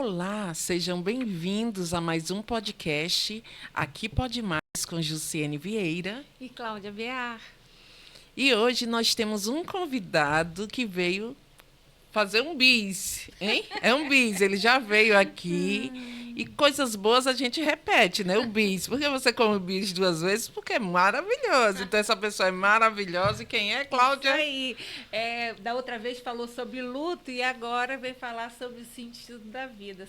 Olá, sejam bem-vindos a mais um podcast Aqui Pode Mais com Jussiene Vieira e Cláudia Bear. E hoje nós temos um convidado que veio fazer um bis, hein? É um bis, ele já veio aqui e coisas boas a gente repete, né? O bis. Por que você come o bis duas vezes? Porque é maravilhoso. Então essa pessoa é maravilhosa. E quem é, Cláudia? Isso aí. Da outra vez falou sobre luto e agora vem falar sobre o sentido da vida.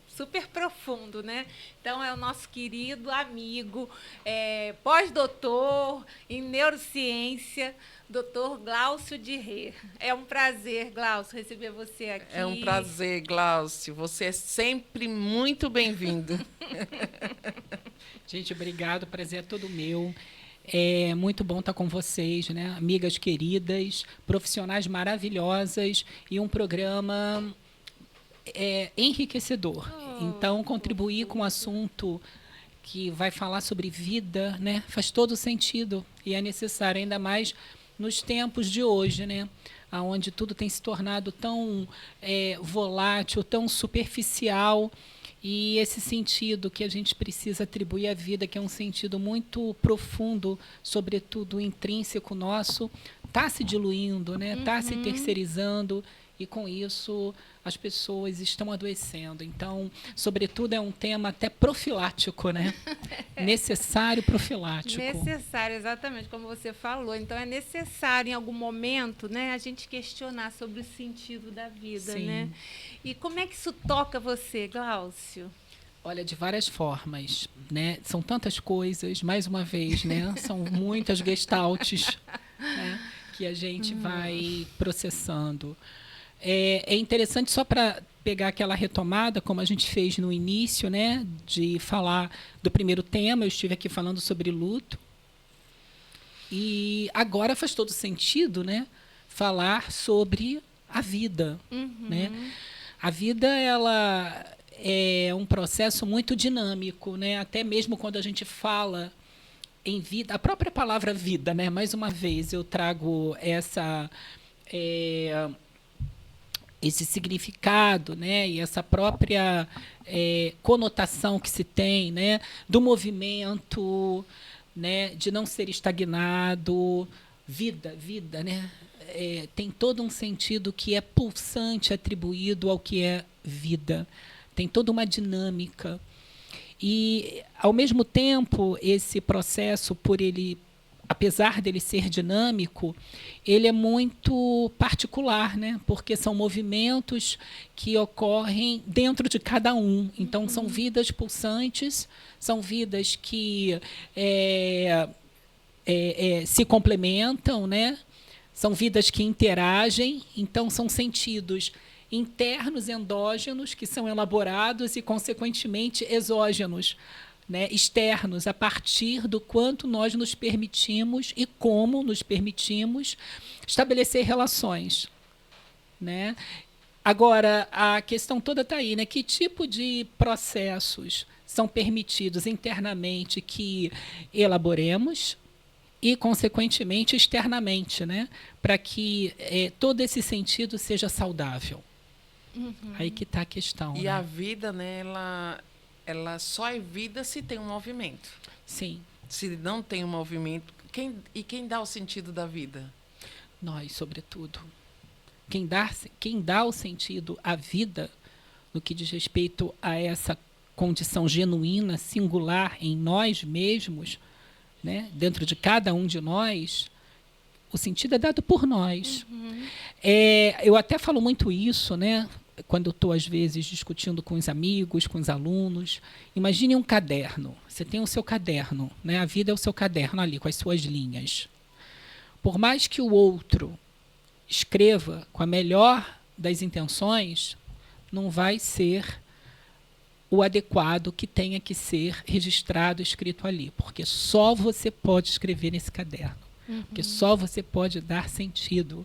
Super profundo, né? Então, é o nosso querido amigo, pós-doutor em neurociência, doutor Glaucio de Rê. É um prazer, Glaucio, receber você aqui. É um prazer, Glaucio. Você é sempre muito bem-vindo. Gente, obrigado. O prazer é todo meu. É muito bom estar com vocês, né? Amigas queridas, profissionais maravilhosas e um programa enriquecedor. Então, contribuir com um assunto que vai falar sobre vida, né? Faz todo sentido e é necessário, ainda mais nos tempos de hoje, né? Onde tudo tem se tornado tão volátil, tão superficial. E esse sentido que a gente precisa atribuir à vida, que é um sentido muito profundo, sobretudo intrínseco nosso, está se diluindo, né? Está se terceirizando, e com isso as pessoas estão adoecendo. Então, sobretudo, é um tema até profilático, né? Necessário profilático. Necessário, exatamente como você falou. Então, é necessário, em algum momento, né, a gente questionar sobre o sentido da vida, Sim. né? E como é que isso toca você, Glaucio? Olha, de várias formas, né? São tantas coisas, mais uma vez, né? São muitas gestaltes, né, que a gente vai processando. É interessante, só para pegar aquela retomada, como a gente fez no início, né, de falar do primeiro tema, eu estive aqui falando sobre luto. E agora faz todo sentido, né, falar sobre a vida. Né? A vida, ela é um processo muito dinâmico, né? Até mesmo quando a gente fala em vida, a própria palavra vida, né? Mais uma vez, eu trago esse significado, né, e essa própria conotação que se tem, né, do movimento, né, de não ser estagnado, vida, né, tem todo um sentido que é pulsante atribuído ao que é vida, tem toda uma dinâmica e, ao mesmo tempo, esse processo, apesar dele ser dinâmico, ele é muito particular, né? Porque são movimentos que ocorrem dentro de cada um. Então, são vidas pulsantes, são vidas que se complementam, né? São vidas que interagem, então são sentidos internos, endógenos, que são elaborados e, consequentemente, exógenos, né, externos, a partir do quanto nós nos permitimos e como nos permitimos estabelecer relações. Né? Agora, a questão toda está aí, né? Que tipo de processos são permitidos internamente que elaboremos e, consequentemente, externamente, né? Para que todo esse sentido seja saudável. Aí que está a questão. E né? a vida, né, ela só é vida se tem um movimento. Sim. Se não tem um movimento, quem dá o sentido da vida? Nós, sobretudo. Quem dá o sentido à vida, no que diz respeito a essa condição genuína, singular em nós mesmos, né, dentro de cada um de nós, o sentido é dado por nós. Eu até falo muito isso, né? Quando eu estou, às vezes, discutindo com os amigos, com os alunos. Imagine um caderno. Você tem o seu caderno, né? A vida é o seu caderno ali, com as suas linhas. Por mais que o outro escreva com a melhor das intenções, não vai ser o adequado que tenha que ser registrado, escrito ali. Porque só você pode escrever nesse caderno. Porque só você pode dar sentido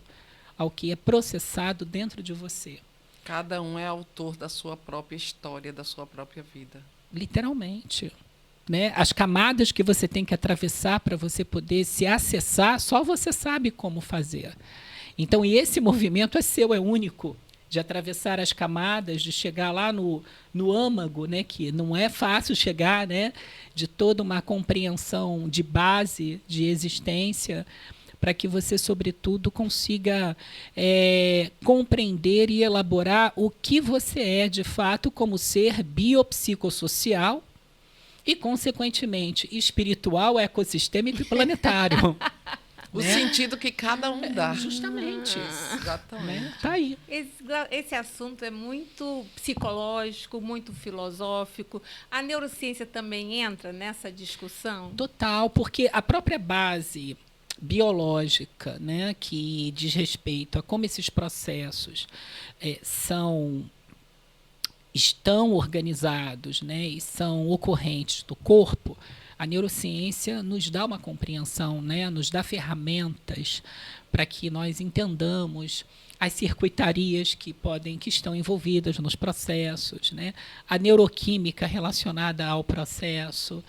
ao que é processado dentro de você. Cada um é autor da sua própria história, da sua própria vida. Literalmente. Né? As camadas que você tem que atravessar para você poder se acessar, só você sabe como fazer. Então, e esse movimento é seu, é único. de atravessar as camadas, de chegar lá no âmago, né, que não é fácil chegar, né, de toda uma compreensão de base, de existência, para que você, sobretudo, consiga compreender e elaborar o que você é, de fato, como ser biopsicossocial e, consequentemente, espiritual, ecossistêmico e planetário. O sentido que cada um dá. Justamente. Exatamente. Tá aí. Esse assunto é muito psicológico, muito filosófico. A neurociência também entra nessa discussão? Total, porque a própria base biológica, né, que diz respeito a como esses processos estão organizados, né, e são ocorrentes do corpo, a neurociência nos dá uma compreensão, né, nos dá ferramentas para que nós entendamos as circuitarias que estão envolvidas nos processos, né, a neuroquímica relacionada ao processo,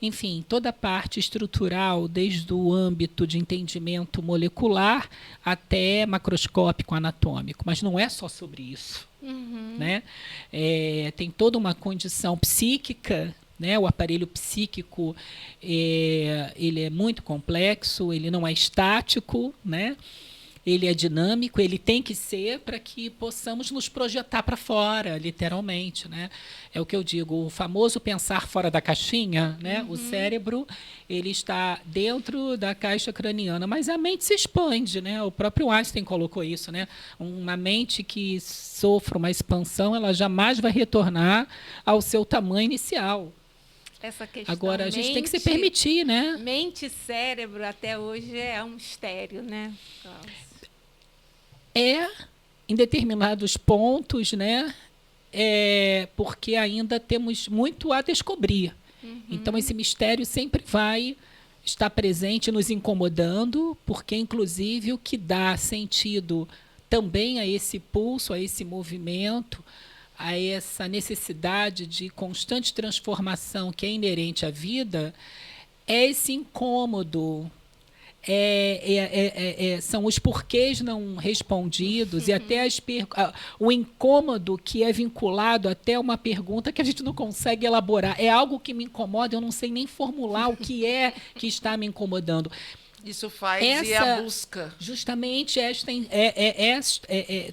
enfim, toda a parte estrutural, desde o âmbito de entendimento molecular até macroscópico, anatômico. Mas não é só sobre isso. Né? Tem toda uma condição psíquica, né? O aparelho psíquico ele é muito complexo, ele não é estático, né? Ele é dinâmico, ele tem que ser para que possamos nos projetar para fora, literalmente, né? É o que eu digo, o famoso pensar fora da caixinha, né? O cérebro, ele está dentro da caixa craniana, mas a mente se expande, né? O próprio Einstein colocou isso, né? Uma mente que sofre uma expansão, ela jamais vai retornar ao seu tamanho inicial. Essa questão Agora, a gente tem que se permitir, né? Mente e cérebro até hoje é um mistério, né, Cláudio? Em determinados pontos, né? Porque ainda temos muito a descobrir. Então, esse mistério sempre vai estar presente, nos incomodando, porque, inclusive, o que dá sentido também a esse pulso, a esse movimento, a essa necessidade de constante transformação que é inerente à vida, é esse incômodo, são os porquês não respondidos e até o incômodo que é vinculado até uma pergunta que a gente não consegue elaborar. É algo que me incomoda, eu não sei nem formular o que é que está me incomodando. Isso faz a busca. Justamente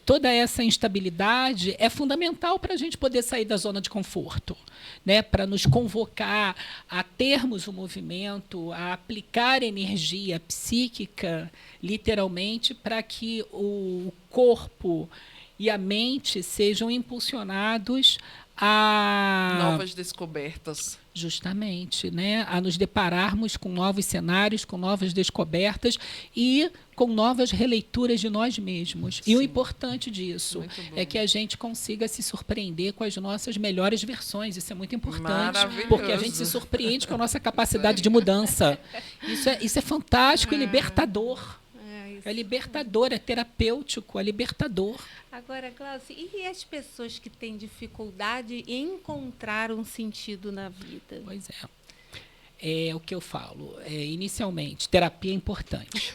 toda essa instabilidade é fundamental para a gente poder sair da zona de conforto, né? Para nos convocar a termos o movimento, a aplicar energia psíquica, literalmente, para que o corpo e a mente sejam impulsionados a novas descobertas. Justamente, né? A nos depararmos com novos cenários, com novas descobertas e com novas releituras de nós mesmos. Sim. E o importante disso é que a gente consiga se surpreender com as nossas melhores versões. Isso é muito importante, porque a gente se surpreende com a nossa capacidade de mudança. Isso é fantástico e libertador. É libertador, é terapêutico, é libertador. Agora, Glaucia, e as pessoas que têm dificuldade em encontrar um sentido na vida? Pois é o que eu falo. Inicialmente, terapia é importante.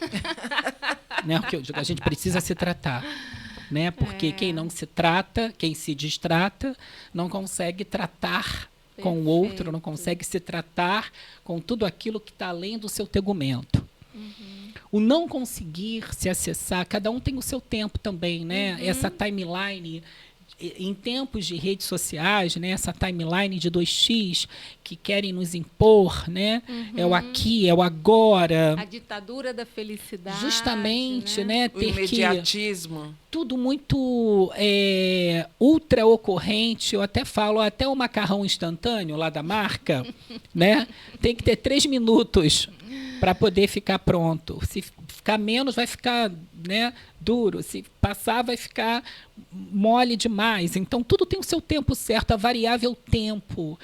Né? O que eu digo, a gente precisa se tratar. Né? Porque quem não se trata, quem se distrata, não consegue tratar com o outro, não consegue se tratar com tudo aquilo que está além do seu tegumento. O não conseguir se acessar, cada um tem o seu tempo também, né? Essa timeline, em tempos de redes sociais, né? Essa timeline de 2x que querem nos impor, né? É o aqui, é o agora. A ditadura da felicidade. Justamente, né? O imediatismo. Tudo muito ultra ocorrente. Eu até falo, até o macarrão instantâneo lá da marca, né? Tem que ter 3 minutos para poder ficar pronto. Se ficar menos, vai ficar, né, duro. Se passar, vai ficar mole demais. Então, tudo tem o seu tempo certo. A variável tempo,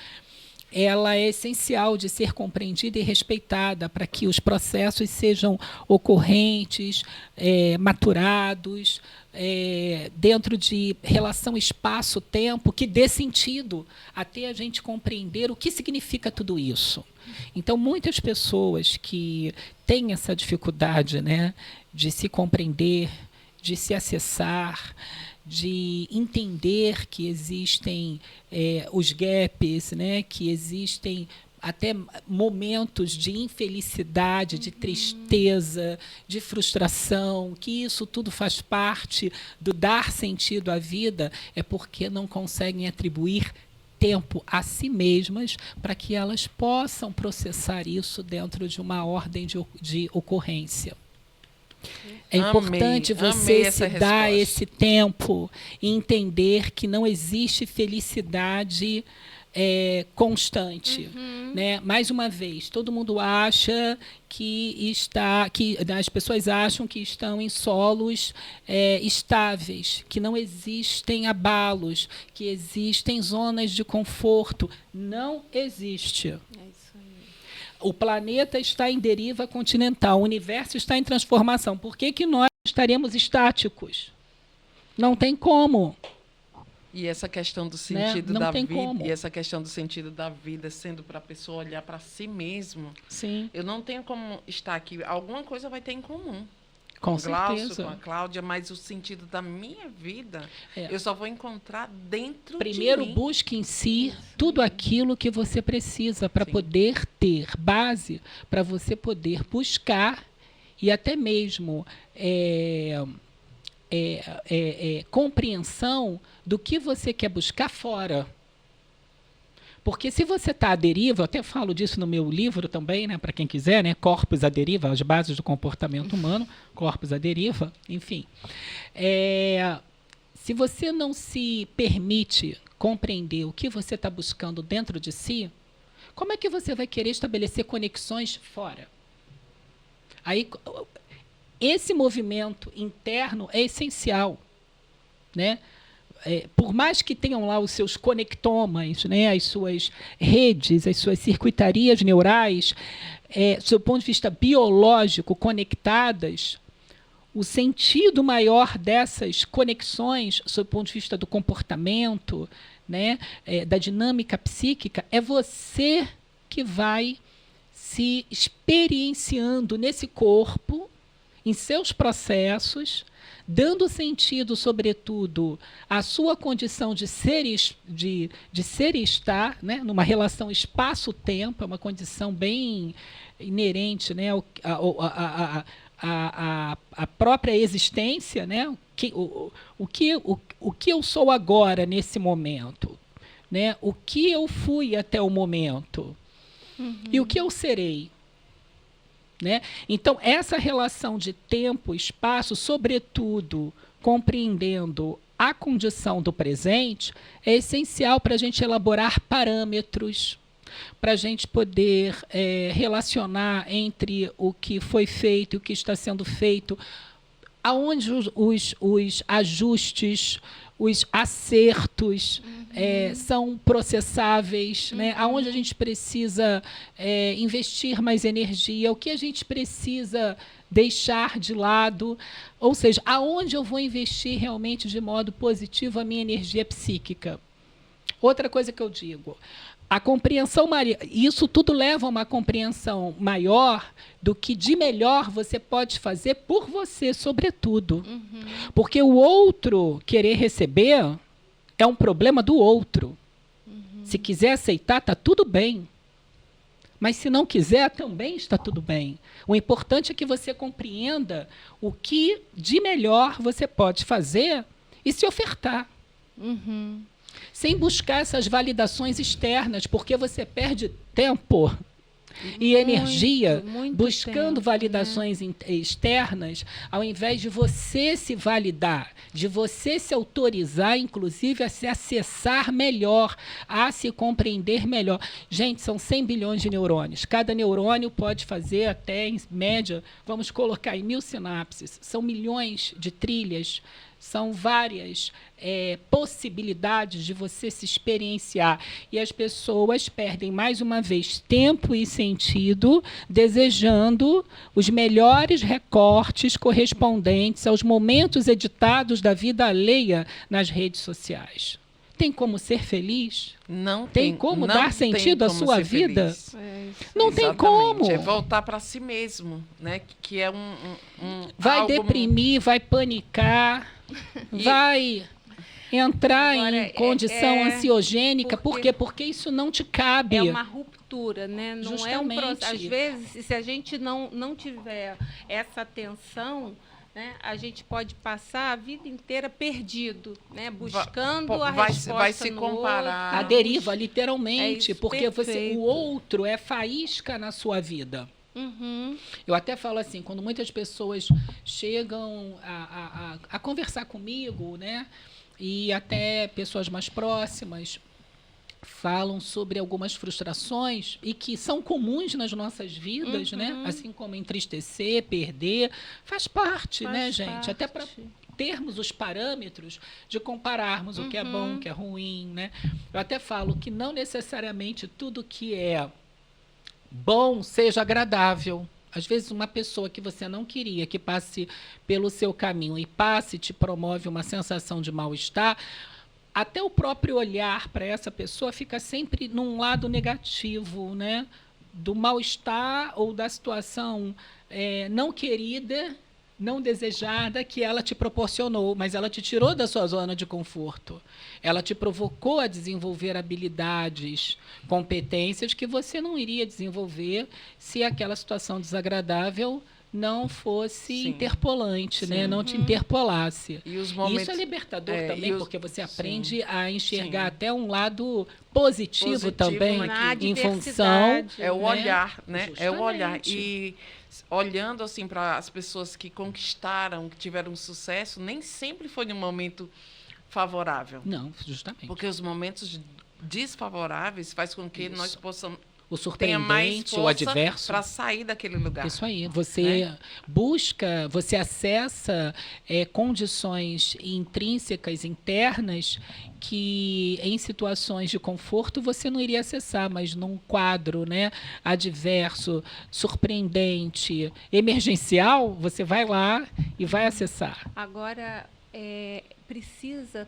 ela é essencial de ser compreendida e respeitada para que os processos sejam ocorrentes, maturados, dentro de relação espaço-tempo, que dê sentido até a gente compreender o que significa tudo isso. Então, muitas pessoas que têm essa dificuldade, né, de se compreender, de se acessar, de entender que existem os gaps, né? Que existem até momentos de infelicidade, de tristeza, de frustração, que isso tudo faz parte do dar sentido à vida, é porque não conseguem atribuir tempo a si mesmas para que elas possam processar isso dentro de uma ordem de ocorrência. É importante você se dar esse tempo e entender que não existe felicidade constante, né? Mais uma vez, todo mundo acha que as pessoas acham que estão em solos estáveis, que não existem abalos, que existem zonas de conforto. Não existe. É isso aí. O planeta está em deriva continental, o universo está em transformação. Por que nós estaremos estáticos? Não tem como. E essa questão do sentido da vida, como. E essa questão do sentido da vida sendo para a pessoa olhar para si mesmo. Sim. Eu não tenho como estar aqui. Alguma coisa vai ter em comum. Com o Glaucio, certeza. com a Cláudia, mas o sentido da minha vida eu só vou encontrar dentro Primeiro, de mim. busque em si tudo aquilo que você precisa para poder ter base, para você poder buscar e até mesmo compreensão do que você quer buscar fora. Porque se você está à deriva, eu até falo disso no meu livro também, né, para quem quiser, né, Corpos à Deriva, as bases do comportamento humano, Corpos à Deriva, enfim. Se você não se permite compreender o que você está buscando dentro de si, como é que você vai querer estabelecer conexões fora? Aí, esse movimento interno é essencial, né? Por mais que tenham lá os seus conectomas, né, as suas redes, as suas circuitarias neurais, do ponto de vista biológico, conectadas, o sentido maior dessas conexões, sob o ponto de vista do comportamento, né, da dinâmica psíquica, é você que vai se experienciando nesse corpo, em seus processos, dando sentido, sobretudo, à sua condição de ser e estar, né, numa relação espaço-tempo, é uma condição bem inerente, né, à própria existência, né, o que eu sou agora, nesse momento, né, o que eu fui até o momento, e o que eu serei. Né? Então, essa relação de tempo, espaço, sobretudo compreendendo a condição do presente, é essencial para a gente elaborar parâmetros, para a gente poder relacionar entre o que foi feito e o que está sendo feito, aonde os ajustes, os acertos são processáveis, né? Aonde a gente precisa investir mais energia, o que a gente precisa deixar de lado, ou seja, aonde eu vou investir realmente de modo positivo a minha energia psíquica. Outra coisa que eu digo, a compreensão, isso tudo leva a uma compreensão maior do que de melhor você pode fazer por você, sobretudo. Porque o outro querer receber é um problema do outro. Se quiser aceitar, está tudo bem. Mas se não quiser, também está tudo bem. O importante é que você compreenda o que de melhor você pode fazer e se ofertar. Sem buscar essas validações externas, porque você perde tempo e energia buscando tempo, validações externas, ao invés de você se validar, de você se autorizar, inclusive, a se acessar melhor, a se compreender melhor. Gente, são 100 bilhões de neurônios. Cada neurônio pode fazer até, em média, vamos colocar em 1000 sinapses. São milhões de trilhas. São várias possibilidades de você se experienciar. E as pessoas perdem, mais uma vez, tempo e sentido, desejando os melhores recortes correspondentes aos momentos editados da vida alheia nas redes sociais. Tem como ser feliz? Não tem como dar sentido à sua vida? Não tem como. É voltar para si mesmo, né? Que é vai algo... deprimir, vai panicar, vai entrar Agora, em condição ansiogênica. Por porque quê? Porque isso não te cabe. é uma ruptura, né? Não é um Justamente. processo. Às vezes, se a gente não tiver essa atenção, né, a gente pode passar a vida inteira perdido, né, buscando a resposta vai se no comparar. A outro. deriva, É literalmente, isso, porque perfeito. o outro é faísca na sua vida. Uhum. Eu até falo assim, quando muitas pessoas chegam a conversar comigo, né, e até pessoas mais próximas falam sobre algumas frustrações e que são comuns nas nossas vidas, né, assim como entristecer, perder, faz parte, né, gente? Até para termos os parâmetros de compararmos o que é bom, o que é ruim, né? Eu até falo que não necessariamente tudo que é bom seja agradável. Às vezes uma pessoa que você não queria que passe pelo seu caminho e passe te promove uma sensação de mal-estar, até o próprio olhar para essa pessoa fica sempre num lado negativo, né? Do mal-estar ou da situação não querida, não desejada que ela te proporcionou, mas ela te tirou da sua zona de conforto. Ela te provocou a desenvolver habilidades, competências que você não iria desenvolver se aquela situação desagradável não fosse interpolante, né? Não te interpolasse. E os momentos, isso é libertador também, porque você aprende a enxergar Sim. até um lado positivo também, na em função... É o né? olhar, né? É o olhar. Justamente. E olhando assim para as pessoas que conquistaram, que tiveram sucesso, nem sempre foi num momento favorável. Não, justamente. Porque os momentos desfavoráveis faz com que nós possamos O tenha mais surpreendente, o força adverso. para sair daquele lugar. Isso aí. Você né? busca, você acessa condições intrínsecas, internas, que em situações de conforto você não iria acessar, mas num quadro, né, adverso, surpreendente, emergencial, você vai lá e vai acessar. Agora, precisa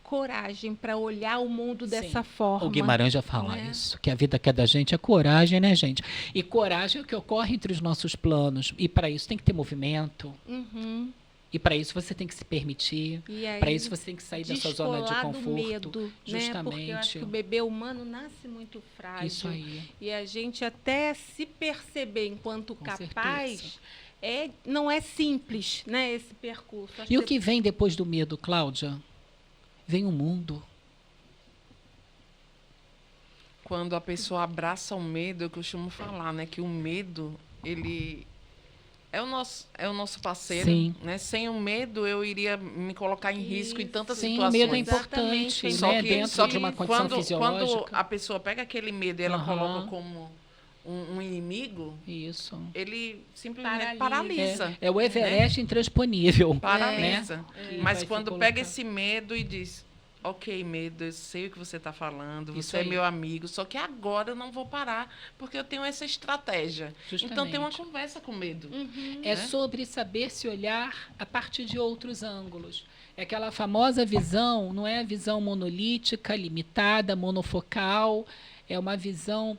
coragem para olhar o mundo dessa forma. O Guimarães já fala né? isso, que a vida que é da gente é coragem, né, gente? E coragem é o que ocorre entre os nossos planos. E para isso tem que ter movimento. Uhum. E para isso você tem que se permitir. Para isso você tem que sair da sua zona de conforto. Do medo, justamente. Né? Porque eu acho que o bebê humano nasce muito frágil. Isso aí. E a gente até se perceber enquanto Com capaz, não é simples, né, esse percurso. Acho E o que vem depois do medo, Cláudia? Vem o mundo. Quando a pessoa abraça o medo, eu costumo falar, né, que o medo, ele é o nosso parceiro. Sim. Né? Sem o medo, eu iria me colocar em risco em tantas Sim, situações. o medo é importante, né? Dentro de uma condição fisiológica. Quando a pessoa pega aquele medo e ela coloca como um inimigo, isso. Ele simplesmente paralisa. É o Everest intransponível. Paralisa. Né? Mas quando pega esse medo e diz, ok, medo, eu sei o que você está falando, você é meu amigo, só que agora eu não vou parar, porque eu tenho essa estratégia. Justamente. Então tem uma conversa com medo. É sobre saber se olhar a partir de outros ângulos. É aquela famosa visão, não é a visão monolítica, limitada, monofocal, é uma visão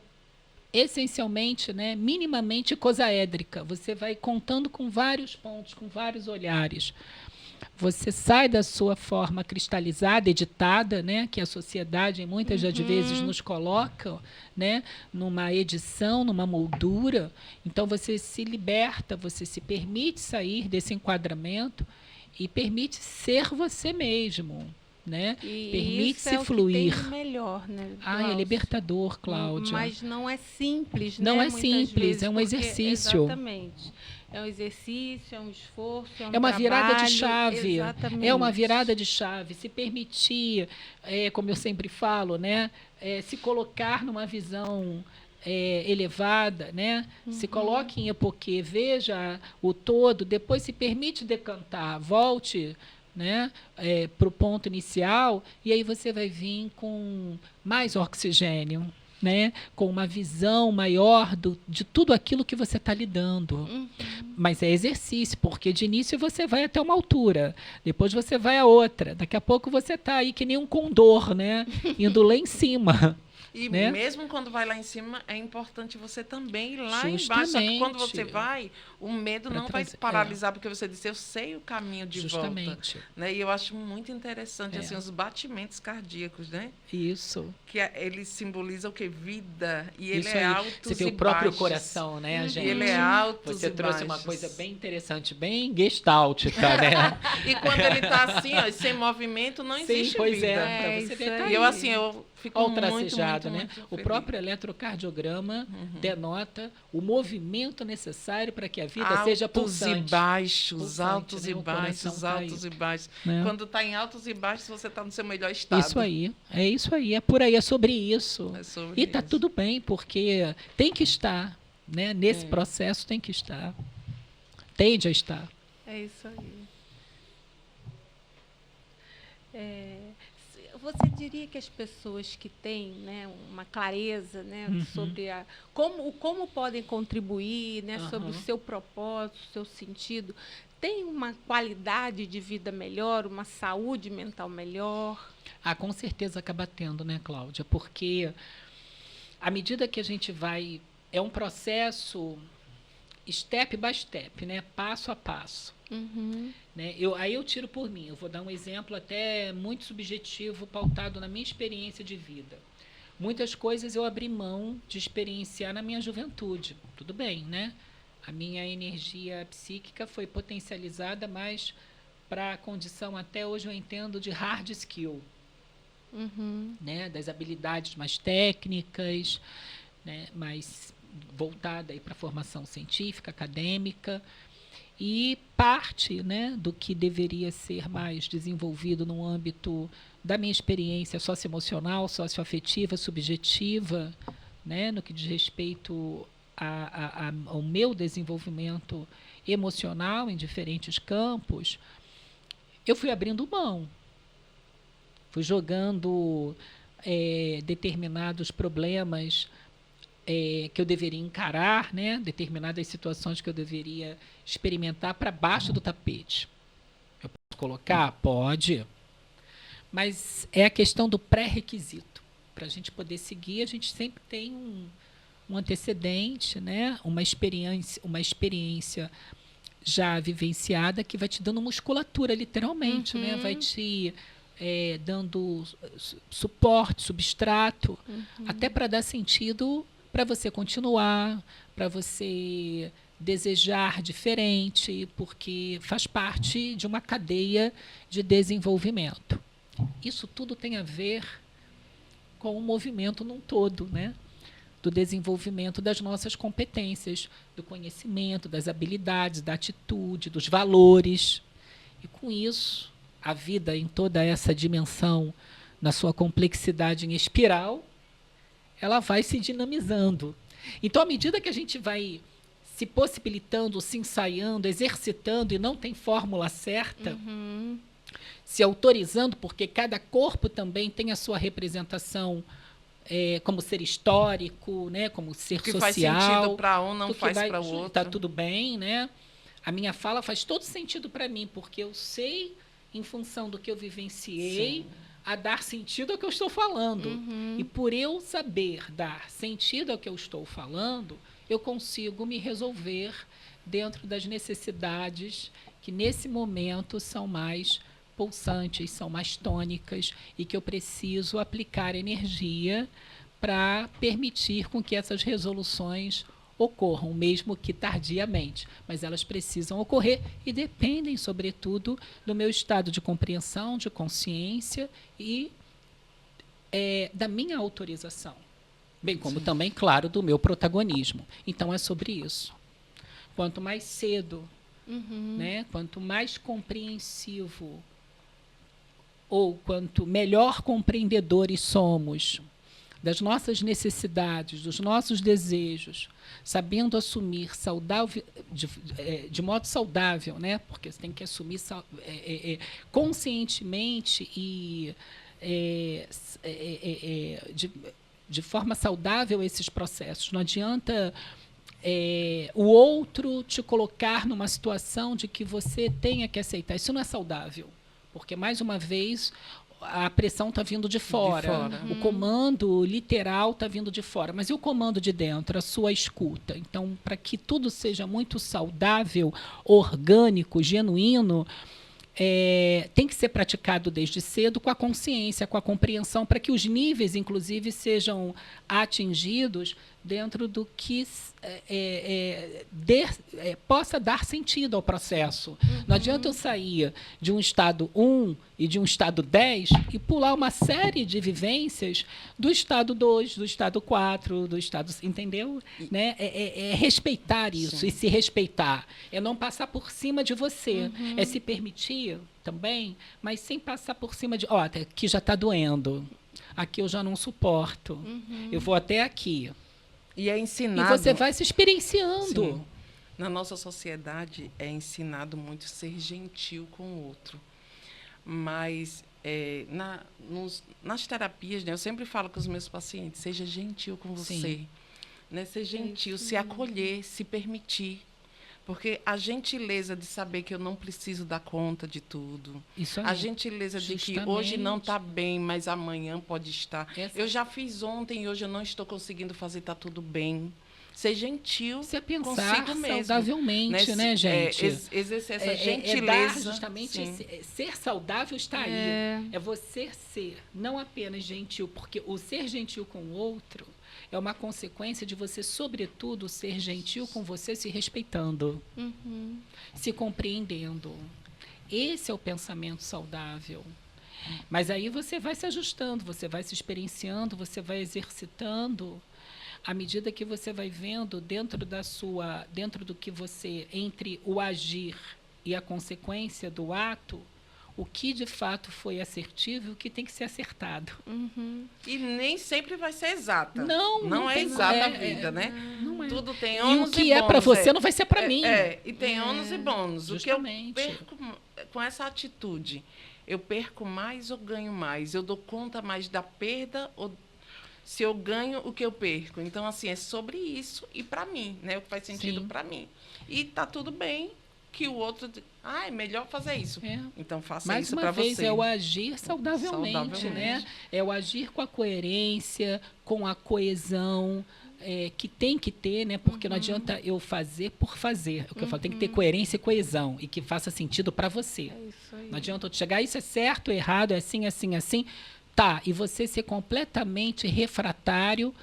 essencialmente, né, minimamente cosaédrica. Você vai contando com vários pontos, com vários olhares. Você sai da sua forma cristalizada, editada, né, que a sociedade, muitas das vezes, nos coloca, né, numa edição, numa moldura. Então, você se liberta, você se permite sair desse enquadramento e permite ser você mesmo. Né? Permite-se fluir. Isso é o que tem melhor, né, é libertador, Cláudia. Mas não é simples, não né? é simples, é um exercício. Exatamente. É um exercício, é um esforço, é um uma trabalho, virada de chave. Exatamente. É uma virada de chave. Se permitir, como eu sempre falo, né? Se colocar numa visão elevada, né? Se coloque em epoquê, veja o todo, depois se permite decantar, volte, né, para o ponto inicial, e aí você vai vir com mais oxigênio, né, com uma visão maior de tudo aquilo que você está lidando. Mas é exercício, porque de início você vai até uma altura, depois você vai a outra, daqui a pouco você está aí que nem um condor, né, indo lá em cima. E né? mesmo quando vai lá em cima, é importante você também ir lá embaixo. Só que Justamente. quando você vai, o medo Pra não vai trazer- paralisar, porque você disse, eu sei o caminho de volta. Justamente. Né? E eu acho muito interessante É. assim, os batimentos cardíacos, né? Isso. Que ele simboliza o que? Vida. E ele Isso é aí. altos Você vê e o próprio baixos. coração, né, E gente? ele é altos Você e trouxe uma baixos. coisa bem interessante, bem gestáltica, né? E quando ele está assim, ó, sem movimento, não Sim, existe pois vida. é, pra você isso ver, tá aí. E eu assim, eu fico Olha o muito, tracejado, muito, né? muito O feliz. próprio eletrocardiograma denota o movimento necessário para que a vida seja pulsante. Altos e baixos, Pulsante, altos né? e O coração baixos, tá altos aí, e baixos. né? Quando está em altos e baixos, você está no seu melhor estado. Isso aí, é isso aí, é por aí, é sobre isso. É sobre E tá isso. tudo bem, porque tem que estar, né? Nesse processo tem que estar. Tende a estar. É isso aí. Você diria que as pessoas que têm, né, uma clareza, né, sobre como podem contribuir, né, sobre o seu propósito, o seu sentido, têm uma qualidade de vida melhor, uma saúde mental melhor? Ah, com certeza acaba tendo, né, Cláudia? Porque à medida que a gente vai... É um processo step by step, né? Passo a passo. Né? Aí eu tiro por mim. Eu vou dar um exemplo até muito subjetivo, pautado na minha experiência de vida. Muitas coisas eu abri mão de experienciar na minha juventude. Tudo bem, né? A minha energia psíquica foi potencializada, mas para a condição, até hoje eu entendo, de hard skill. Né? Das habilidades mais técnicas, né? Mais voltada para a formação científica, acadêmica. E parte, né, do que deveria ser mais desenvolvido no âmbito da minha experiência socioemocional, socioafetiva, subjetiva, né, no que diz respeito ao meu desenvolvimento emocional em diferentes campos, eu fui abrindo mão. Fui jogando determinados problemas que eu deveria encarar, né? Determinadas situações que eu deveria experimentar para baixo do tapete. Eu posso colocar? Pode. Mas é a questão do pré-requisito. Para a gente poder seguir, a gente sempre tem um antecedente, né? Uma experiência já vivenciada que vai te dando musculatura, literalmente, né? Vai te dando suporte, substrato, até para dar sentido para você continuar, para você desejar diferente, porque faz parte de uma cadeia de desenvolvimento. Isso tudo tem a ver com o movimento num todo, né? Do desenvolvimento das nossas competências, do conhecimento, das habilidades, da atitude, dos valores. E com isso, a vida em toda essa dimensão, na sua complexidade em espiral, ela vai se dinamizando. Então, à medida que a gente vai se possibilitando, se ensaiando, exercitando e não tem fórmula certa, se autorizando, porque cada corpo também tem a sua representação como ser histórico, né, como ser que social. faz sentido para um, não faz para o outro. Está tudo bem, né? A minha fala faz todo sentido para mim, porque eu sei, em função do que eu vivenciei, Sim. a dar sentido ao que eu estou falando. E por eu saber dar sentido ao que eu estou falando, eu consigo me resolver dentro das necessidades que, nesse momento, são mais pulsantes, são mais tônicas e que eu preciso aplicar energia para permitir com que essas resoluções ocorram, mesmo que tardiamente, mas elas precisam ocorrer e dependem, sobretudo, do meu estado de compreensão, de consciência e da minha autorização, bem como também, claro, do meu protagonismo. Então, é sobre isso. Quanto mais cedo, né, quanto mais compreensivo ou quanto melhor compreendedores somos das nossas necessidades, dos nossos desejos, sabendo assumir de modo saudável, né? Porque você tem que assumir conscientemente e de forma saudável esses processos. Não adianta o outro te colocar numa situação de que você tenha que aceitar. Isso não é saudável, porque, mais uma vez, a pressão está vindo de fora. O comando literal está vindo de fora. Mas e o comando de dentro? A sua escuta. Então, para que tudo seja muito saudável, orgânico, genuíno, tem que ser praticado desde cedo com a consciência, com a compreensão, para que os níveis, inclusive, sejam atingidos dentro do que possa dar sentido ao processo. Não adianta eu sair de um estado 1 e de um estado 10 e pular uma série de vivências do estado 2, do estado 4, do estado... Entendeu? Né? Respeitar isso. Sim. E se respeitar. É não passar por cima de você. É se permitir também, mas sem passar por cima de... aqui já está doendo. Aqui eu já não suporto. Eu vou até aqui. E é ensinado... E você vai se experienciando. Sim. Na nossa sociedade, é ensinado muito ser gentil com o outro. Mas, nas terapias, né, eu sempre falo com os meus pacientes, seja gentil com você. Né? Ser gentil, se acolher, se permitir. Porque a gentileza de saber que eu não preciso dar conta de tudo. Isso aí. A gentileza de que hoje não está bem, mas amanhã pode estar. Eu já fiz ontem e hoje eu não estou conseguindo fazer, está tudo bem. Ser gentil consigo mesmo. Saudavelmente, né, gente? Exercer essa gentileza. Justamente ser saudável está aí. É você ser, não apenas gentil, porque o ser gentil com o outro é uma consequência de você, sobretudo, ser gentil com você, se respeitando, se compreendendo. Esse é o pensamento saudável. Mas aí você vai se ajustando, você vai se experienciando, você vai exercitando, à medida que você vai vendo dentro do que você, entre o agir e a consequência do ato, o que de fato foi assertivo e o que tem que ser acertado. E nem sempre vai ser exata. Não é exata a vida, né? Não é. Tudo tem ônus e bônus. E o que é para você não vai ser para mim. E tem ônus e bônus. Justamente. O que eu perco com essa atitude, eu perco mais ou ganho mais? Eu dou conta mais da perda ou se eu ganho o que eu perco? Então, assim, é sobre isso e para mim, né? O que faz sentido para mim. E tá tudo bem que o outro... é melhor fazer isso. Então, faça isso para você. Mais uma vez, é o agir saudavelmente, né? É o agir com a coerência, com a coesão, que tem que ter, né? Porque não adianta eu fazer por fazer. O que eu falo, tem que ter coerência e coesão, e que faça sentido para você. É isso aí. Não adianta eu chegar, isso é certo, errado, é assim, assim, assim. Tá, e você ser completamente refratário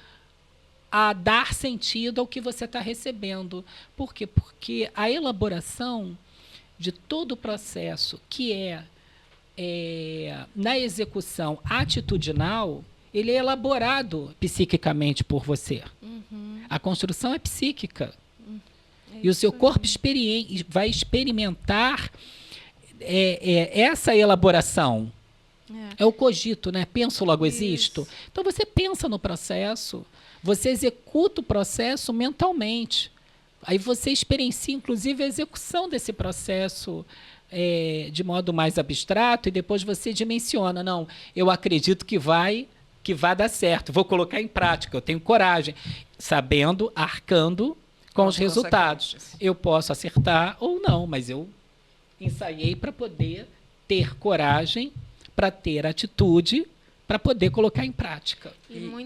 a dar sentido ao que você está recebendo. Por quê? Porque a elaboração de todo o processo que na execução atitudinal, ele é elaborado psiquicamente por você. A construção é psíquica. E o seu corpo vai experimentar essa elaboração. É o cogito, né? Penso, logo existo. Então, você pensa no processo, você executa o processo mentalmente. Aí você experiencia, inclusive, a execução desse processo de modo mais abstrato, e depois você dimensiona. Não, eu acredito que vai dar certo, vou colocar em prática, eu tenho coragem, sabendo, arcando com os resultados. Eu posso acertar ou não, mas eu ensaiei para poder ter coragem, para ter atitude, para poder colocar em prática.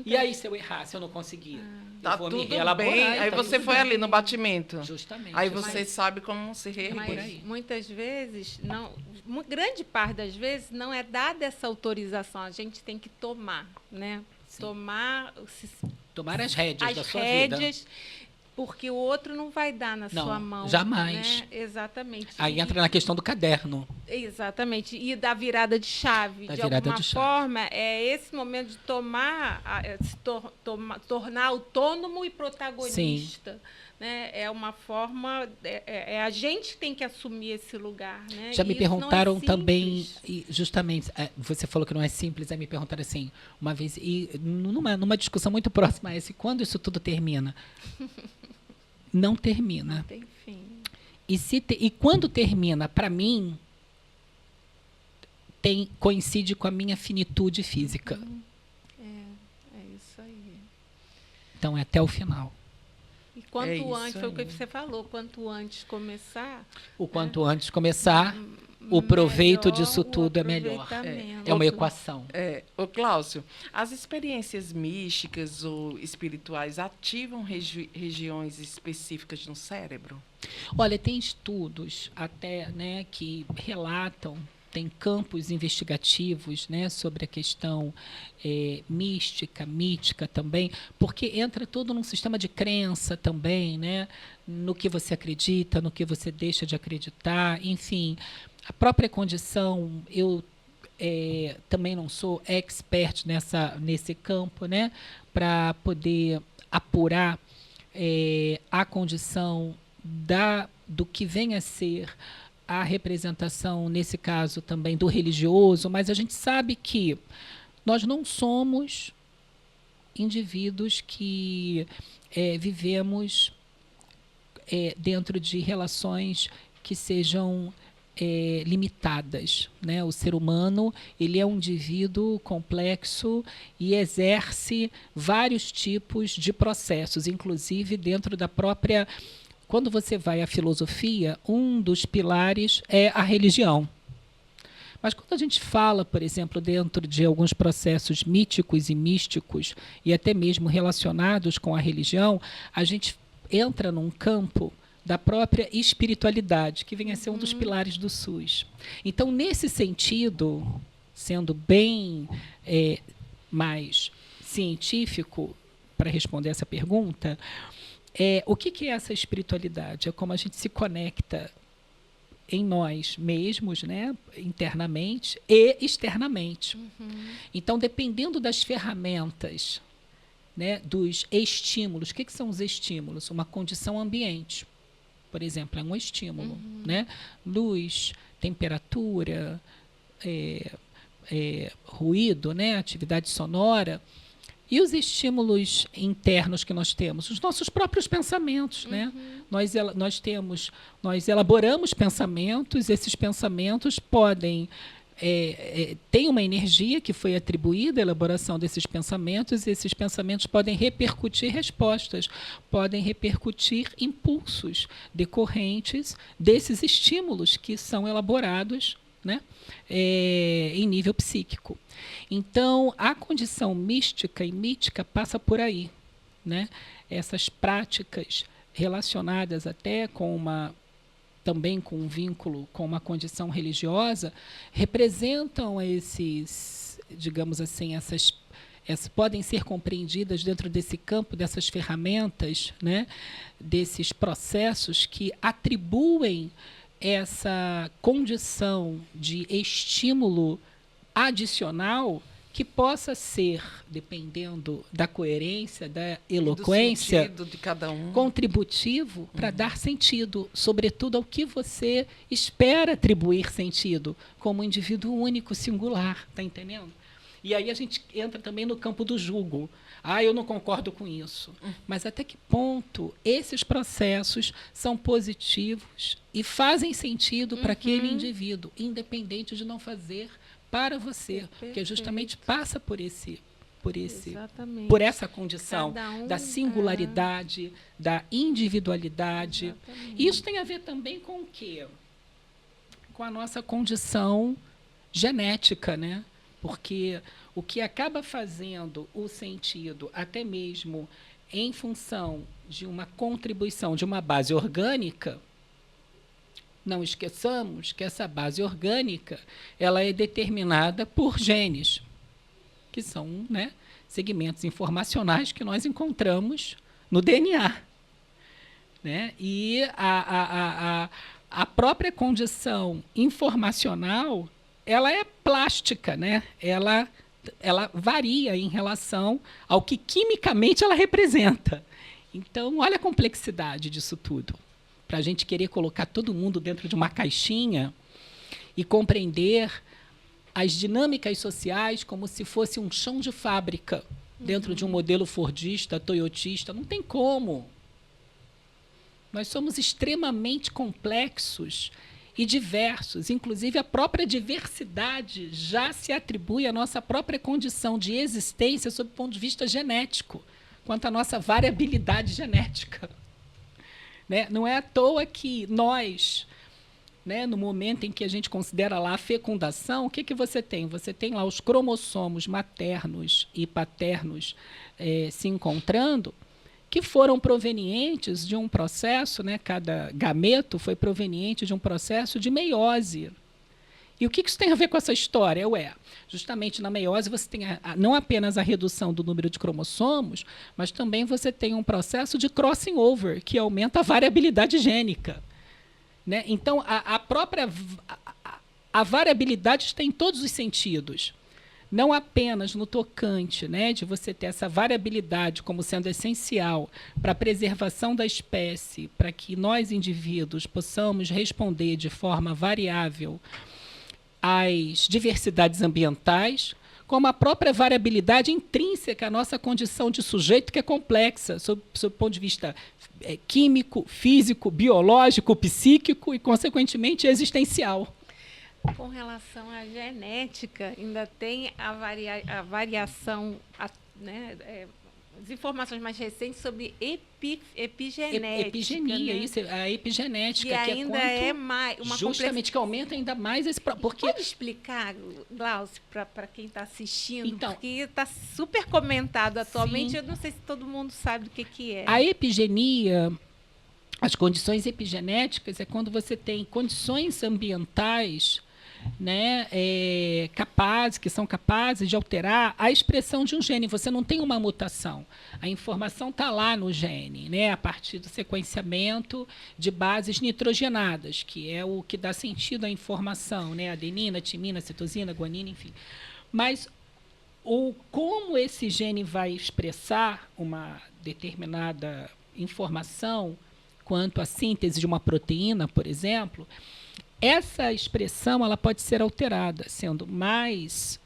E aí, se eu errar, se eu não conseguir? Tá tudo bem. Aí você foi ali no batimento. Justamente. Aí você sabe como se reerguer. Muitas vezes, grande parte das vezes, não é dada essa autorização. A gente tem que tomar, né? Tomar as rédeas da sua vida. Porque o outro não vai dar na sua mão. Jamais. Né? Exatamente. Aí entra na questão do caderno. Exatamente. E da virada de chave. De alguma forma, é esse momento de tornar autônomo e protagonista. Sim. Né? É uma forma... a gente que tem que assumir esse lugar. Né? Já me perguntaram também, justamente, você falou que não é simples, aí me perguntaram assim, uma vez, e numa discussão muito próxima a essa, quando isso tudo termina? Não termina. Não tem fim. E quando termina, para mim, coincide com a minha finitude física. É isso aí. Então, é até o final. E quanto antes, foi o que você falou, quanto antes começar... Quanto antes começar... o proveito melhor disso o tudo é melhor. aproveitamento. É uma equação. Ô, Cláudio, as experiências místicas ou espirituais ativam regiões específicas no cérebro? Olha, tem estudos até, né, que relatam, tem campos investigativos, né, sobre a questão mística, mítica também, porque entra tudo num sistema de crença também, né, no que você acredita, no que você deixa de acreditar, enfim, a própria condição, eu também não sou expert nesse campo, né, para poder apurar a condição do que vem a ser a representação, nesse caso também, do religioso, mas a gente sabe que nós não somos indivíduos que vivemos dentro de relações que sejam limitadas, né? O ser humano, ele é um indivíduo complexo e exerce vários tipos de processos, inclusive dentro da própria... Quando você vai à filosofia, um dos pilares é a religião. Mas quando a gente fala, por exemplo, dentro de alguns processos míticos e místicos, e até mesmo relacionados com a religião, a gente entra num campo da própria espiritualidade, que vem a ser um dos pilares do SUS. Então, nesse sentido, sendo bem mais científico para responder essa pergunta, o que é essa espiritualidade? É como a gente se conecta em nós mesmos, né, internamente e externamente. Então, dependendo das ferramentas, né, dos estímulos, o que são os estímulos? Uma condição ambiente, por exemplo, é um estímulo, né? Luz, temperatura, ruído, né, atividade sonora. E os estímulos internos que nós temos? Os nossos próprios pensamentos, né? Nós elaboramos pensamentos, esses pensamentos podem... tem uma energia que foi atribuída à elaboração desses pensamentos, e esses pensamentos podem repercutir respostas, podem repercutir impulsos decorrentes desses estímulos que são elaborados, né, em nível psíquico. Então, a condição mística e mítica passa por aí, né? Essas práticas relacionadas até também com um vínculo com uma condição religiosa, representam esses, digamos assim, essas podem ser compreendidas dentro desse campo, dessas ferramentas, né, desses processos que atribuem essa condição de estímulo adicional que possa ser, dependendo da coerência, da eloquência, do de cada um, contributivo para dar sentido, sobretudo ao que você espera atribuir sentido, como indivíduo único, singular, está entendendo? E aí a gente entra também no campo do julgo. Eu não concordo com isso. Mas até que ponto esses processos são positivos e fazem sentido para aquele indivíduo, independente de não fazer para você, porque justamente passa por essa condição da singularidade, da individualidade. E isso tem a ver também com o quê? Com a nossa condição genética, né? Porque o que acaba fazendo o sentido, até mesmo em função de uma contribuição de uma base orgânica, não esqueçamos que essa base orgânica ela é determinada por genes, que são, né, segmentos informacionais que nós encontramos no DNA. Né? E a própria condição informacional ela é plástica, né? Ela varia em relação ao que quimicamente ela representa. Então, olha a complexidade disso tudo. Para a gente querer colocar todo mundo dentro de uma caixinha e compreender as dinâmicas sociais como se fosse um chão de fábrica dentro de um modelo fordista, toyotista. Não tem como. Nós somos extremamente complexos e diversos, inclusive a própria diversidade já se atribui à nossa própria condição de existência sob o ponto de vista genético, quanto à nossa variabilidade genética. Né? Não é à toa que nós, né, no momento em que a gente considera lá a fecundação, o que você tem? Você tem lá os cromossomos maternos e paternos se encontrando, que foram provenientes de um processo, né, cada gameto foi proveniente de um processo de meiose. E o que isso tem a ver com essa história? Justamente na meiose você tem não apenas a redução do número de cromossomos, mas também você tem um processo de crossing over, que aumenta a variabilidade gênica. Né? Então, a variabilidade está em todos os sentidos. Não apenas no tocante, né, de você ter essa variabilidade como sendo essencial para a preservação da espécie, para que nós, indivíduos, possamos responder de forma variável às diversidades ambientais, como a própria variabilidade intrínseca à nossa condição de sujeito, que é complexa, sob o ponto de vista químico, físico, biológico, psíquico e, consequentemente, existencial. Com relação à genética, ainda tem a variação, né, as informações mais recentes sobre epigenética. Epigenia, né? isso, a epigenética, que que ainda é mais uma justamente que aumenta ainda mais esse... Porque... Pode explicar, Glaucio, para quem está assistindo? Então, porque está super comentado atualmente, sim. eu não sei se todo mundo sabe do que é. A epigenia, as condições epigenéticas, é quando você tem condições ambientais, né, que são capazes de alterar a expressão de um gene. Você não tem uma mutação. A informação está lá no gene, né, a partir do sequenciamento de bases nitrogenadas, que é o que dá sentido à informação, né, adenina, timina, citosina, guanina, enfim. Mas como esse gene vai expressar uma determinada informação quanto à síntese de uma proteína, por exemplo, essa expressão ela pode ser alterada, sendo mais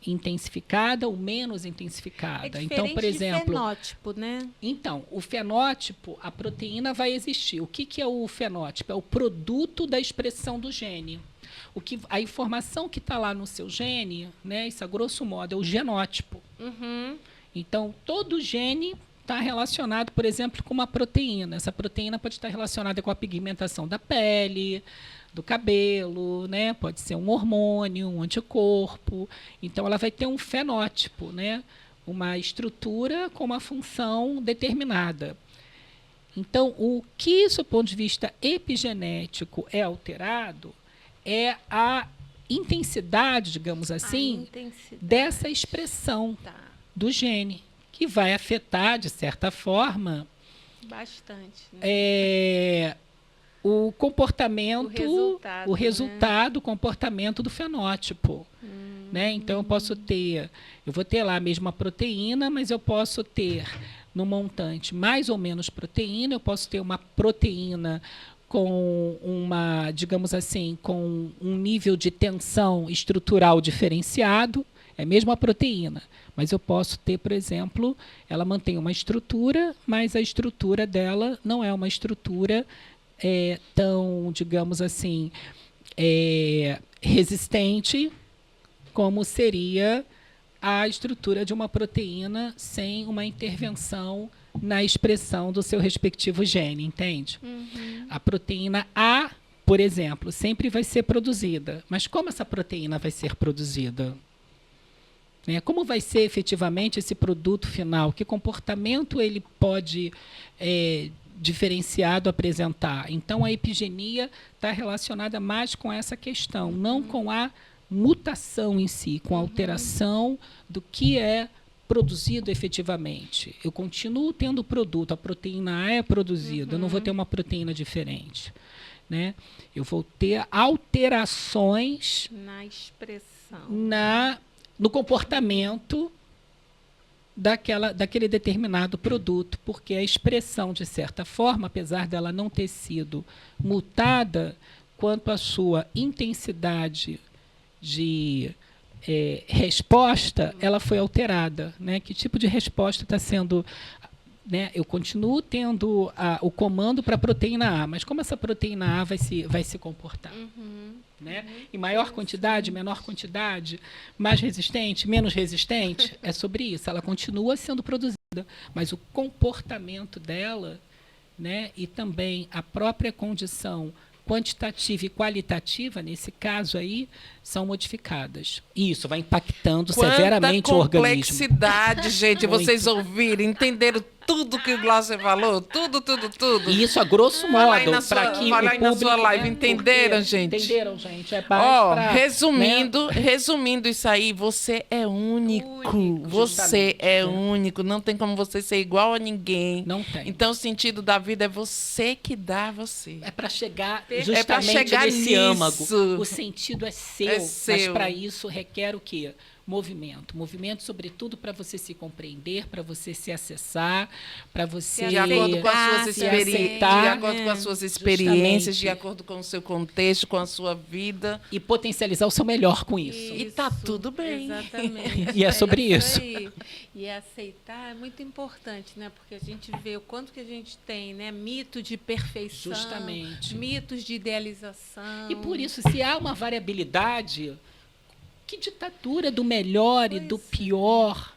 intensificada ou menos intensificada. Então, por exemplo, fenótipo, né? Então, o fenótipo, a proteína vai existir. O que é o fenótipo? É o produto da expressão do gene. A informação que está lá no seu gene, né, isso a grosso modo é o genótipo. Uhum. Então, todo gene está relacionado, por exemplo, com uma proteína. Essa proteína pode estar relacionada com a pigmentação da pele, do cabelo, né? Pode ser um hormônio, um anticorpo. Então, ela vai ter um fenótipo, né? Uma estrutura com uma função determinada. Então, o que, do ponto de vista epigenético, é alterado é a intensidade, digamos assim, dessa expressão do gene, que vai afetar, de certa forma, bastante, né? O comportamento, o resultado, né? O comportamento do fenótipo. Né? Então, eu vou ter lá a mesma proteína, mas eu posso ter, no montante, mais ou menos proteína, eu posso ter uma proteína com digamos assim, com um nível de tensão estrutural diferenciado, é mesmo a proteína, mas eu posso ter, por exemplo, ela mantém uma estrutura, mas a estrutura dela não é uma estrutura tão, digamos assim, resistente como seria a estrutura de uma proteína sem uma intervenção na expressão do seu respectivo gene, entende? Uhum. A proteína A, por exemplo, sempre vai ser produzida. Mas como essa proteína vai ser produzida? Como vai ser efetivamente esse produto final? Que comportamento ele pode diferenciado apresentar? Então, a epigenia está relacionada mais com essa questão, não com a mutação em si, com a alteração do que é produzido efetivamente. Eu continuo tendo o produto, a proteína A é produzida, eu não vou ter uma proteína diferente. Né? Eu vou ter alterações na expressão, no comportamento daquele determinado produto, porque a expressão, de certa forma, apesar dela não ter sido mutada, quanto à sua intensidade de resposta, ela foi alterada. Né? Que tipo de resposta está sendo... Né? Eu continuo tendo o comando para a proteína A, mas como essa proteína A vai se comportar? Né? Em maior quantidade, menor quantidade, mais resistente, menos resistente? É sobre isso. Ela continua sendo produzida, mas o comportamento dela, né, e também a própria condição quantitativa e qualitativa, nesse caso aí, são modificadas. E isso vai impactando Quanta severamente o organismo. complexidade, gente. Vocês ouviram, entenderam tudo que o Glaucio falou? Tudo. E isso a grosso Fala aí modo, na sua- para que fala o aí na público... sua live, entenderam, porque- gente? Entenderam, gente? É Ó, pra, resumindo isso aí, você é único. Único. Você Justamente, é né? único. Não tem como você ser igual a ninguém. Não tem. Então, o sentido da vida é você que dá a você. É para chegar pra justamente chegar nesse nisso. âmago. O sentido é seu, É mas seu. para isso requer o quê? Movimento. Movimento, sobretudo, para você se compreender, para você se acessar, para você De acordo com as suas se experiências, aceitar, de acordo com as suas experiências, Justamente. de acordo com o seu contexto, com a sua vida. e potencializar o seu melhor com isso. E tá tudo bem. Exatamente. E é sobre isso. Aí. E aceitar é muito importante, né? Porque a gente vê o quanto que a gente tem, né? Mito de perfeição, Justamente. mitos de idealização. E por isso, se há uma variabilidade, que ditadura do melhor e do pior,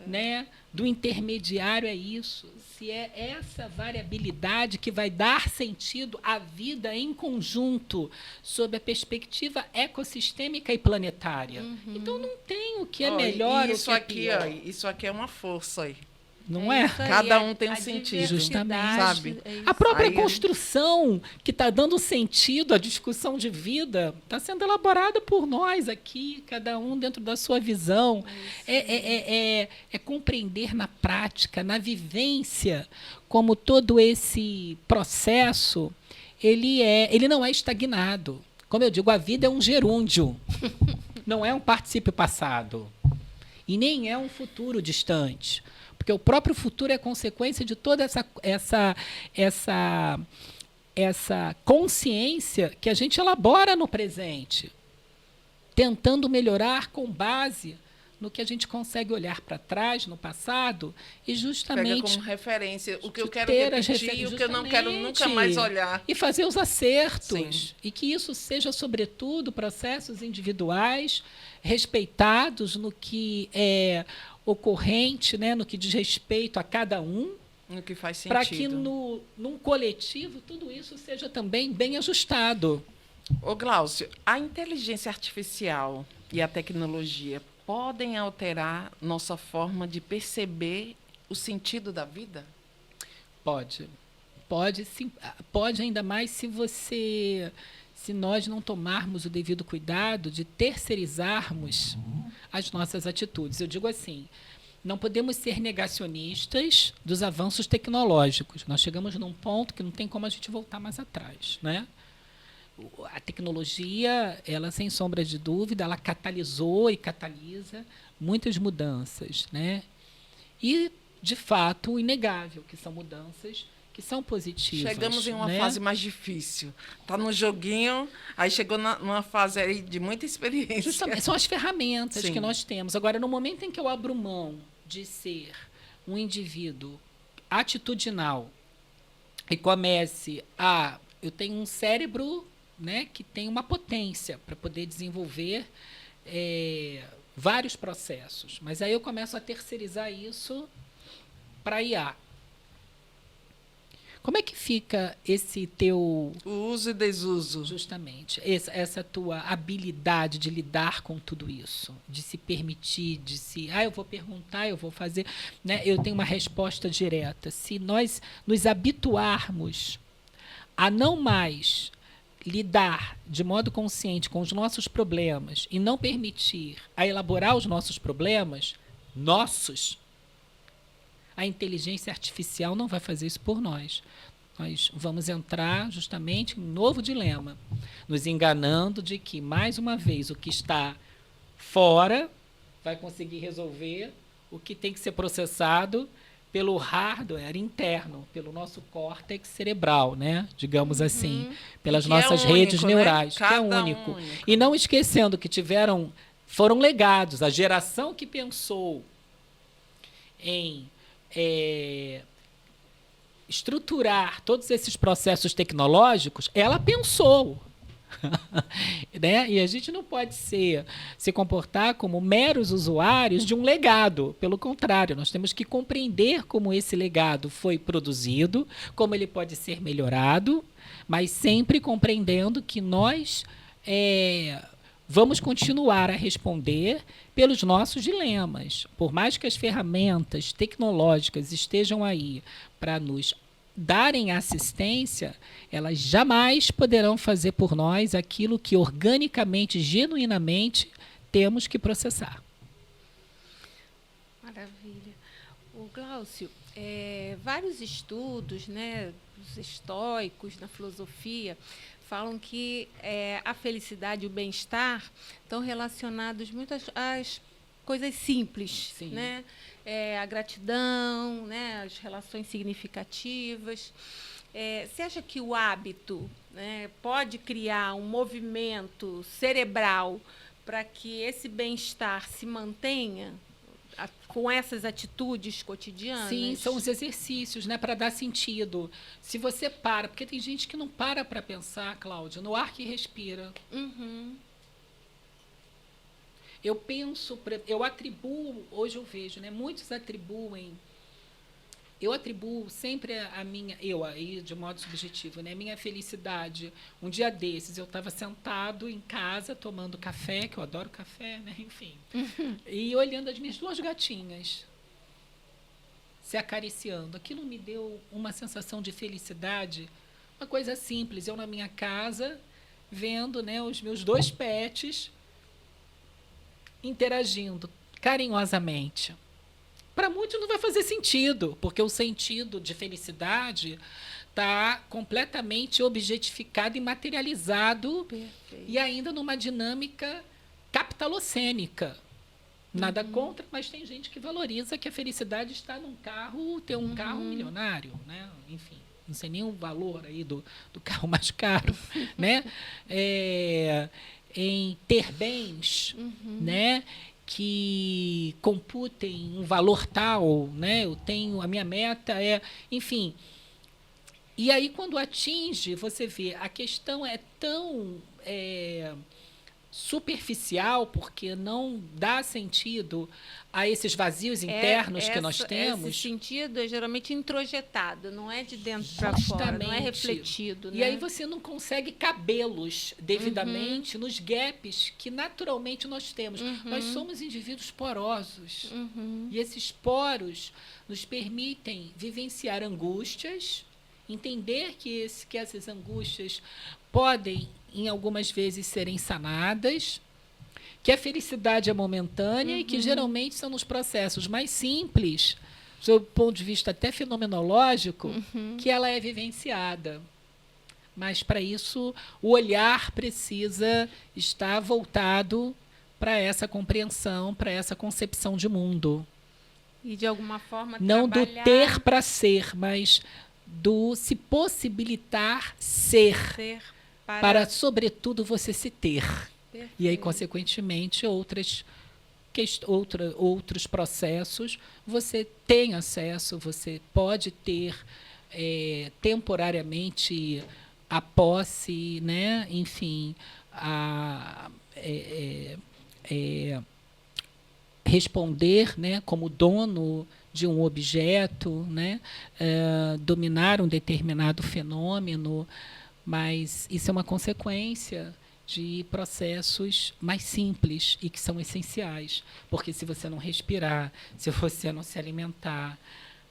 né? Do intermediário é isso. Se é essa variabilidade que vai dar sentido à vida em conjunto, sob a perspectiva ecossistêmica e planetária. Então não tem o que é Ó, melhor e ou o isso que é aqui, pior. ó, isso aqui é uma força aí. Não é? isso aí, Cada um tem um a sentido. Justamente. Sabe? é isso. A própria Aí- construção que está dando sentido à discussão de vida está sendo elaborada por nós aqui, cada um dentro da sua visão. É compreender na prática, na vivência, como todo esse processo ele não é estagnado. Como eu digo, a vida é um gerúndio, não é um particípio passado e nem é um futuro distante. Porque o próprio futuro é consequência de toda essa consciência que a gente elabora no presente, tentando melhorar com base no que a gente consegue olhar para trás, no passado, e Pega justamente como referência o que eu quero ter as repetir e o que eu não quero nunca justamente, mais olhar. e fazer os acertos. Sim. E que isso seja, sobretudo, processos individuais, respeitados no que é ocorrente, né, no que diz respeito a cada um, No que faz sentido. para que num coletivo tudo isso seja também bem ajustado. Ô, Glaucio, a inteligência artificial e a tecnologia podem alterar nossa forma de perceber o sentido da vida? Pode. Pode, sim, pode ainda mais se nós não tomarmos o devido cuidado de terceirizarmos as nossas atitudes. Eu digo assim, não podemos ser negacionistas dos avanços tecnológicos. Nós chegamos num ponto que não tem como a gente voltar mais atrás, né? A tecnologia, ela sem sombra de dúvida, ela catalisou e catalisa muitas mudanças, né? E, de fato, inegável que são mudanças que são positivas. Chegamos em uma né? fase mais difícil. Tá no joguinho, aí chegou numa fase aí de muita experiência. Justamente, são as ferramentas Sim. que nós temos. Agora, no momento em que eu abro mão de ser um indivíduo atitudinal e comece a... Eu tenho um cérebro, né, que tem uma potência para poder desenvolver vários processos. Mas aí eu começo a terceirizar isso para IA. Como é que fica esse teu... O uso e desuso. Justamente, essa tua habilidade de lidar com tudo isso, de se permitir, de se... eu vou perguntar, eu vou fazer... Né? Eu tenho uma resposta direta. Se nós nos habituarmos a não mais lidar de modo consciente com os nossos problemas e não permitir a elaborar os nossos problemas, a inteligência artificial não vai fazer isso por nós. Nós vamos entrar justamente em um novo dilema, nos enganando de que, mais uma vez, o que está fora vai conseguir resolver o que tem que ser processado pelo hardware interno, pelo nosso córtex cerebral, né? Digamos assim, pelas Que é nossas único, redes né? neurais, que é Cada único. único. E não esquecendo que foram legados, a geração que pensou em estruturar todos esses processos tecnológicos, ela pensou. Né? E a gente não pode se comportar como meros usuários de um legado. Pelo contrário, nós temos que compreender como esse legado foi produzido, como ele pode ser melhorado, mas sempre compreendendo que nós vamos continuar a responder pelos nossos dilemas. Por mais que as ferramentas tecnológicas estejam aí para nos darem assistência, elas jamais poderão fazer por nós aquilo que organicamente, genuinamente, temos que processar. Maravilha. O Glaucio, vários estudos, né, os estoicos, na filosofia, falam que a felicidade e o bem-estar estão relacionados muito às coisas simples, Sim. né? A gratidão, né, as relações significativas. Você acha que o hábito, né, pode criar um movimento cerebral para que esse bem-estar se mantenha com essas atitudes cotidianas? Sim, são os exercícios, né, para dar sentido. Se você porque tem gente que não para pensar, Cláudia, no ar que respira. Uhum. Eu penso, eu atribuo, hoje eu vejo, né, muitos atribuem, eu atribuo sempre a minha, aí de modo subjetivo, né, minha felicidade. Um dia desses eu estava sentado em casa tomando café, que eu adoro café, né, enfim, e olhando as minhas 2 gatinhas se acariciando. Aquilo me deu uma sensação de felicidade, uma coisa simples. Eu na minha casa vendo, né, os meus 2 pets interagindo carinhosamente. Para muitos não vai fazer sentido, porque o sentido de felicidade está completamente objetificado e materializado. Perfeito. E ainda numa dinâmica capitalocênica. Nada contra, mas tem gente que valoriza que a felicidade está num carro, ter um carro milionário, né? Enfim, não sei nem o valor aí do carro mais caro, né? Em ter bens, né, que computem um valor tal, né? Eu tenho, a minha meta enfim. E aí, quando atinge, você vê, a questão é tão superficial, porque não dá sentido a esses vazios internos que nós temos. Esse sentido é geralmente introjetado, não é de dentro para fora, não é refletido. E aí você não consegue cabê-los devidamente nos gaps que naturalmente nós temos. Nós somos indivíduos porosos. E esses poros nos permitem vivenciar angústias, entender que essas angústias podem, em algumas vezes, serem sanadas, que a felicidade é momentânea e que geralmente são nos processos mais simples, do ponto de vista até fenomenológico, que ela é vivenciada. Mas, para isso, o olhar precisa estar voltado para essa compreensão, para essa concepção de mundo. E, de alguma forma, não trabalhar... do ter para ser, mas do se possibilitar ser para, sobretudo, você se ter. Perfeito. E aí, consequentemente, outros processos, você tem acesso, você pode ter temporariamente a posse, né? Enfim, responder, né, como dono de um objeto, né? Dominar um determinado fenômeno. Mas isso é uma consequência de processos mais simples e que são essenciais. Porque se você não respirar, se você não se alimentar,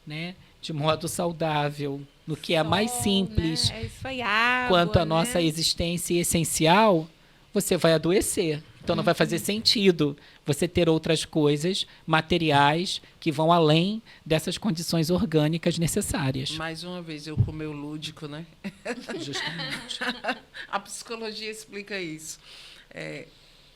né, de modo saudável, no que é mais simples, né? Isso aí, água, quanto à nossa existência essencial, você vai adoecer. Então não vai fazer sentido você ter outras coisas materiais que vão além dessas condições orgânicas necessárias. Mais uma vez, eu com o meu lúdico, né? Justamente. A psicologia explica isso.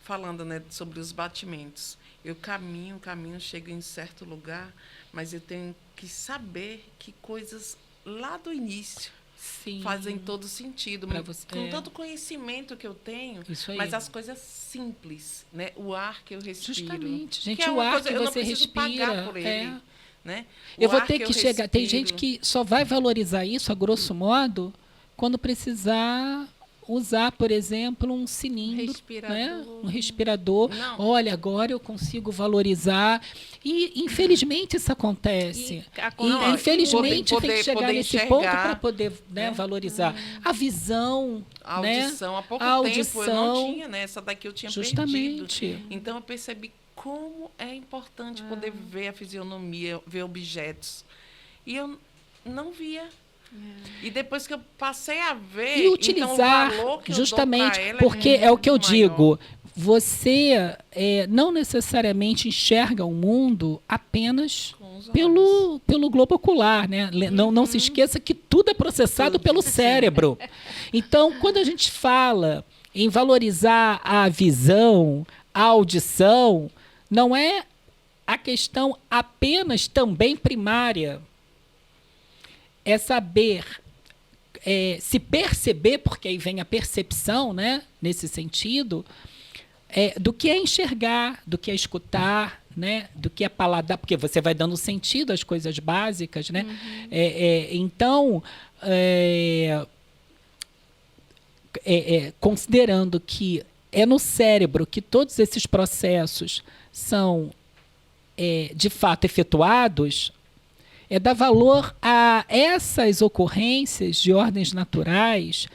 Falando, né, sobre os batimentos. Eu caminho, chego em certo lugar, mas eu tenho que saber que coisas lá do início fazem todo sentido. Com tanto conhecimento que eu tenho, mas as coisas simples, né? O ar que eu respiro. Justamente, gente, o ar que você respira. Pagar por ele, né? Eu vou ter que chegar. Tem gente que só vai valorizar isso, a grosso modo, quando precisar usar, por exemplo, um cilindro, Respirador. né? Um respirador. Não. Olha, agora eu consigo valorizar. E, infelizmente, isso acontece. Acontece. Infelizmente, tem Poder- que chegar poder nesse enxergar, ponto para poder, né, né? valorizar. A visão, A né? audição, há pouco A tempo eu não audição, tinha, né? Essa daqui eu tinha justamente. perdido. Então eu percebi como é importante poder ver a fisionomia, ver objetos. E eu não via. E depois que eu passei a ver, E utilizar, então, o valor que justamente, eu dou pra ela porque é o que eu muito maior. digo, você não necessariamente enxerga o mundo apenas Com os olhos. pelo globo ocular, né? Não se esqueça que tudo é processado pelo cérebro. Então, quando a gente fala em valorizar a visão, a audição, não é a questão apenas também primária. É saber se perceber, porque aí vem a percepção, né, nesse sentido, do que é enxergar, do que é escutar, né, do que é paladar, porque você vai dando sentido às coisas básicas, né? Então, considerando que é no cérebro que todos esses processos são, de fato, efetuados, dar valor a essas ocorrências de ordens naturais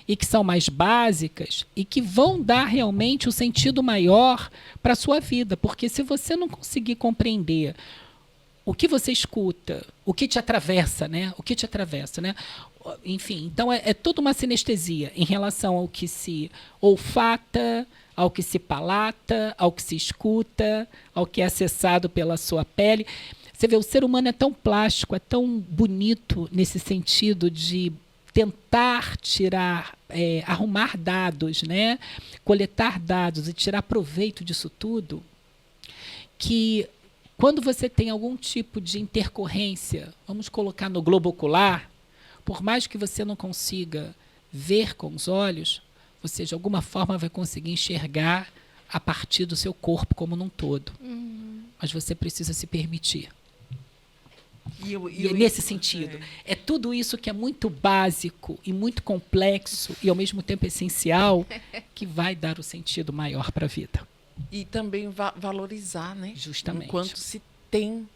e que são mais básicas e que vão dar realmente o sentido maior para a sua vida. Porque se você não conseguir compreender o que você escuta, o que te atravessa, né? O que te atravessa, né? Enfim, então é toda uma sinestesia em relação ao que se olfata, ao que se palata, ao que se escuta, ao que é acessado pela sua pele. Você vê, o ser humano é tão plástico, é tão bonito nesse sentido de tentar tirar, arrumar dados, né? Coletar dados e tirar proveito disso tudo, que quando você tem algum tipo de intercorrência, vamos colocar no globo ocular, por mais que você não consiga ver com os olhos, você de alguma forma vai conseguir enxergar a partir do seu corpo como num todo. Mas você precisa se permitir. E é nesse sentido. É tudo isso que é muito básico e muito complexo e, ao mesmo tempo, essencial, que vai dar o sentido maior para a vida. E também valorizar, né? Justamente. Enquanto se tem.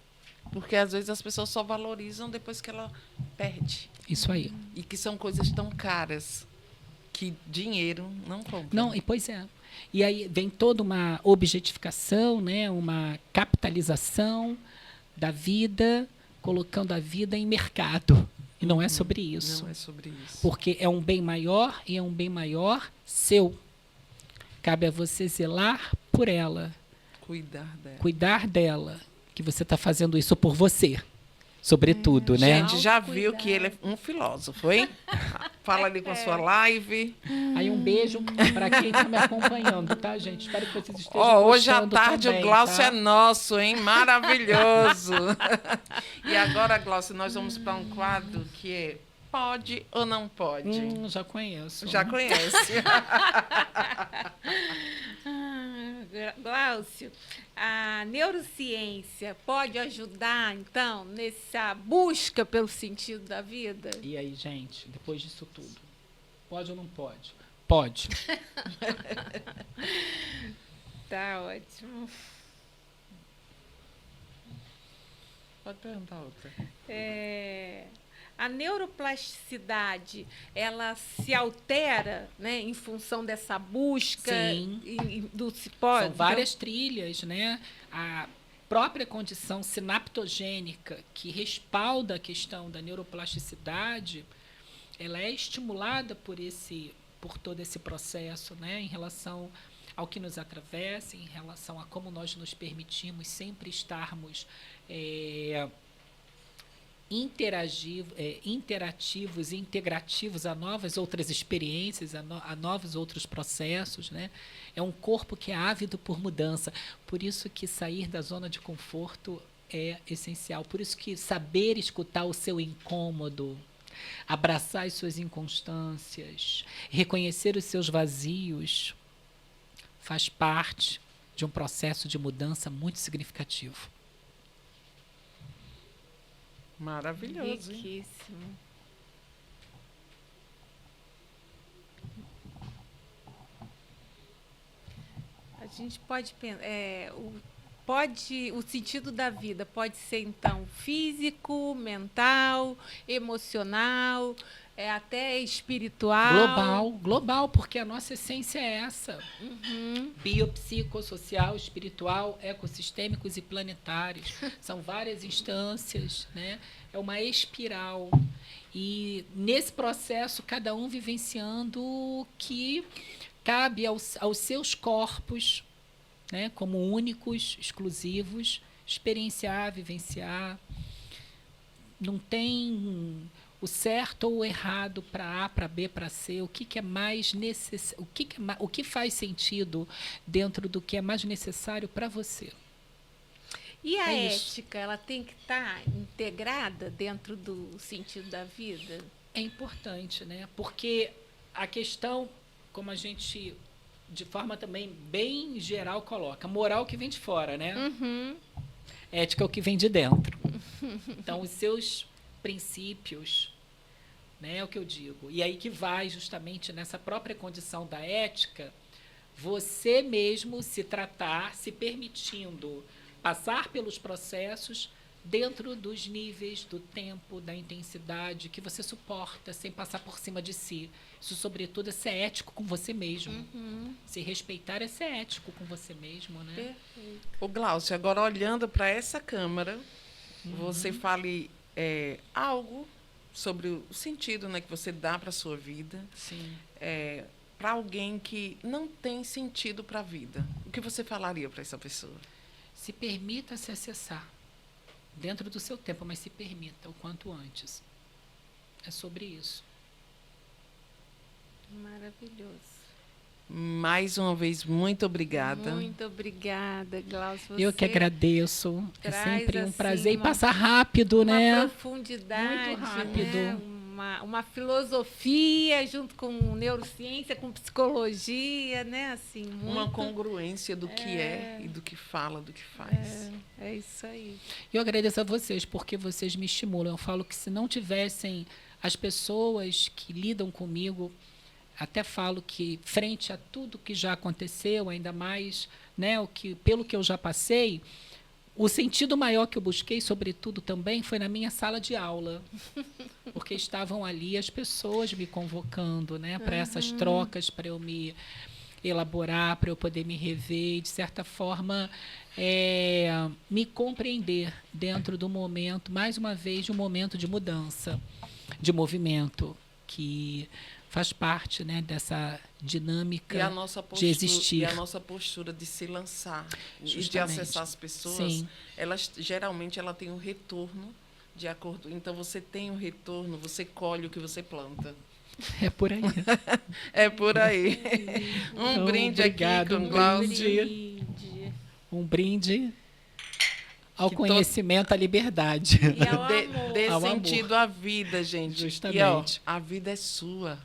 Porque, às vezes, as pessoas só valorizam depois que ela perde. Isso aí. E que são coisas tão caras que dinheiro não compra. Não, e pois é. E aí vem toda uma objetificação, né? Uma capitalização da vida, colocando a vida em mercado. E não é sobre isso. Não é sobre isso. Porque é um bem maior e é um bem maior seu. Cabe a você zelar por ela. Cuidar dela. Cuidar dela. Que você está fazendo isso por você. Sobretudo, né? Gente, já viu que ele é um filósofo, hein? Fala ali com a sua live. Aí um beijo para quem está me acompanhando, tá, gente? Espero que vocês estejam Hoje à gostando tarde também, o Glaucio tá? é nosso, hein? Maravilhoso. E agora, Glaucio, nós vamos para um quadro que é Pode ou Não Pode? Já conheço. Já conhece. Glaucio, a neurociência pode ajudar, então, nessa busca pelo sentido da vida? E aí, gente, depois disso tudo, pode ou não pode? Pode. Tá ótimo. Pode perguntar outra. A neuroplasticidade, ela se altera, né, em função dessa busca? Sim. Do cipó? São várias trilhas, né? A própria condição sinaptogênica que respalda a questão da neuroplasticidade, ela é estimulada por todo esse processo, né, em relação ao que nos atravessa, em relação a como nós nos permitimos sempre estarmos interativos e integrativos a novas outras experiências, a novos outros processos, né? É um corpo que é ávido por mudança. Por isso que sair da zona de conforto é essencial. Por isso que saber escutar o seu incômodo, abraçar as suas inconstâncias, reconhecer os seus vazios, faz parte de um processo de mudança muito significativo. Riquíssimo. Maravilhoso. Hein? A gente pode pensar, o sentido da vida pode ser, então, físico, mental, emocional, até espiritual. Global, porque a nossa essência é essa. Biopsicossocial, espiritual, ecossistêmicos e planetários. São várias instâncias, né? É uma espiral. E, nesse processo, cada um vivenciando o que cabe aos seus corpos, né, como únicos, exclusivos, experienciar, vivenciar. Não tem o certo ou o errado para A, para B, para C. O que é mais necessário? O que faz sentido dentro do que é mais necessário para você? E a ética, ela tem que estar integrada dentro do sentido da vida? É importante, né? Porque a questão, como a gente, de forma também bem geral, coloca, moral que vem de fora, né? Ética é o que vem de dentro. Então, os seus princípios, né, é o que eu digo. E aí que vai justamente nessa própria condição da ética, você mesmo se tratar, se permitindo passar pelos processos dentro dos níveis do tempo, da intensidade que você suporta, sem passar por cima de si. Isso, sobretudo, é ser ético com você mesmo. Se respeitar é ser ético com você mesmo, né? Perfeito. Ô, Glaucio, agora olhando para essa câmara, você fale algo sobre o sentido, né, que você dá para a sua vida. Sim. Para alguém que não tem sentido para a vida. O que você falaria para essa pessoa? Se permita se acessar dentro do seu tempo, mas se permita o quanto antes. É sobre isso. Maravilhoso. Mais uma vez, muito obrigada. Muito obrigada, Glaucio. Eu que agradeço. É traz, sempre um assim, prazer. E passa rápido, né? Uma profundidade, Muito rápido. né? Uma filosofia junto com neurociência, com psicologia, né? Assim, muito... Uma congruência do que é e do que fala, do que faz. É isso aí. Eu agradeço a vocês, porque vocês me estimulam. Eu falo que se não tivessem as pessoas que lidam comigo, até falo que, frente a tudo que já aconteceu, ainda mais, né, pelo que eu já passei, o sentido maior que eu busquei, sobretudo, também foi na minha sala de aula. Porque estavam ali as pessoas me convocando, né, para essas trocas, para eu me elaborar, para eu poder me rever e, de certa forma, me compreender dentro do momento, mais uma vez, de um momento de mudança, de movimento, que faz parte, né, dessa dinâmica de existir. E a nossa postura de se lançar Justamente. E de acessar as pessoas, Sim. geralmente ela tem um retorno de acordo. Então, você tem um retorno, você colhe o que você planta. É por aí. É por aí. Então, Brinde obrigado, aqui com um Glaucio. Um brinde ao Que conhecimento, à liberdade. E ao amor. Dê Ao sentido à vida, gente. Justamente. E, ó, a vida é sua.